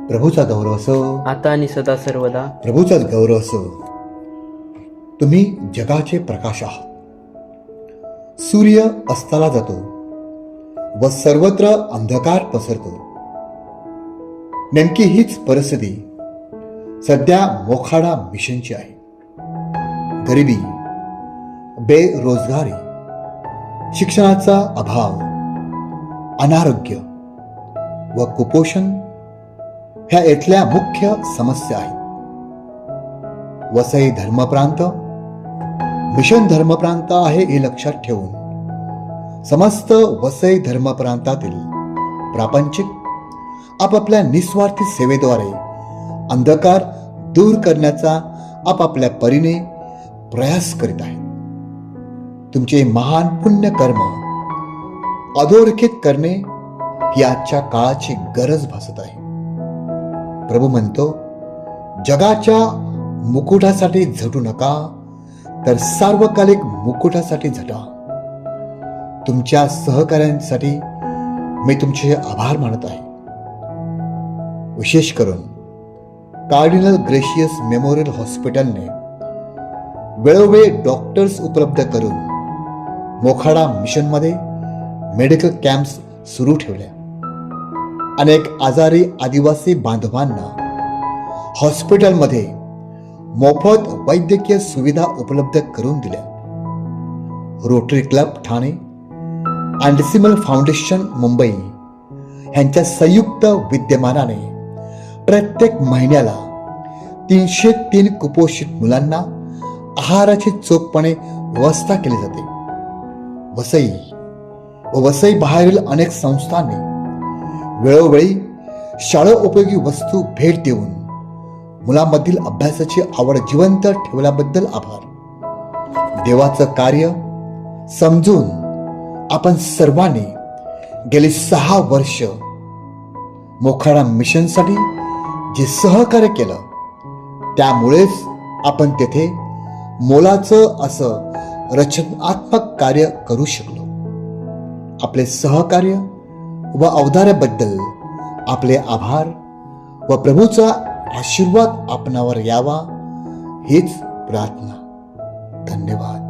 प्रभूचा गौरव असो, आता आणि सदा सर्वदा. प्रभूचाच गौरव असो. तुम्ही जगाचे प्रकाश आहात. सूर्य अस्ताला जातो व सर्वत्र अंधकार पसरतो. नेमकी हीच परिस्थिती सध्या मोखाडा मिशनची आहे. गरिबी, बेरोजगारी, शिक्षणाचा अभाव, अनारोग्य व कुपोषण ह्या इथल्या मुख्य समस्या आहेत. वसई धर्मप्रांत मिशन धर्मप्रांत आहे हे लक्षात ठेवून समस्त वसई धर्मप्रांतातील प्रापंचिक आपापल्या निस्वार्थी सेवेद्वारे अंधकार दूर करण्याचा आपापल्या परीने प्रयास करीत आहेत. तुमचे महान पुण्य कर्म अधोरेखित करणे ही आजच्या काळाची गरज भासत आहे. प्रभू म्हणतो, जगाच्या मुकुटासाठी झटू नका, तर सार्वकालिक मुकुटासाठी झटा. तुमच्या सहकार्यांसाठी मी तुमचे आभार मानत आहे. विशेष करून कार्डिनल ग्रेशियस मेमोरियल हॉस्पिटलने वेळोवेळी डॉक्टर्स उपलब्ध करून मोखाडा मिशनमध्ये मेडिकल कॅम्प्स सुरू ठेवल्या. अनेक आजारी आदिवासी बांधवांना हॉस्पिटलमध्ये मोफत वैद्यकीय सुविधा उपलब्ध करून दिल्या. रोटरी क्लब ठाणे आणि डिसिमल फाउंडेशन मुंबई यांच्या संयुक्त विद्यमानाने प्रत्येक महिन्याला 303 कुपोषित मुलांना आहाराची चोखपणे व्यवस्था केली जाते. वसई व वसई बाहेरील अनेक संस्थांनी वेळोवेळी शाळोपयोगी वस्तू भेट देऊन मुलांमधील अभ्यासाची आवड जिवंत ठेवल्याबद्दल आभार. देवाचं कार्य समजून आपण सर्वांनी गेली 6 वर्ष मोखाडा मिशनसाठी जे सहकार्य केलं, त्यामुळेच आपण तेथे मोलाचं असं रचनात्मक कार्य करू शकलो. आपले सहकार्य व अवधाराबद्दल आपले आभार व प्रभूचा आशीर्वाद आपणावर यावा हीच प्रार्थना. धन्यवाद.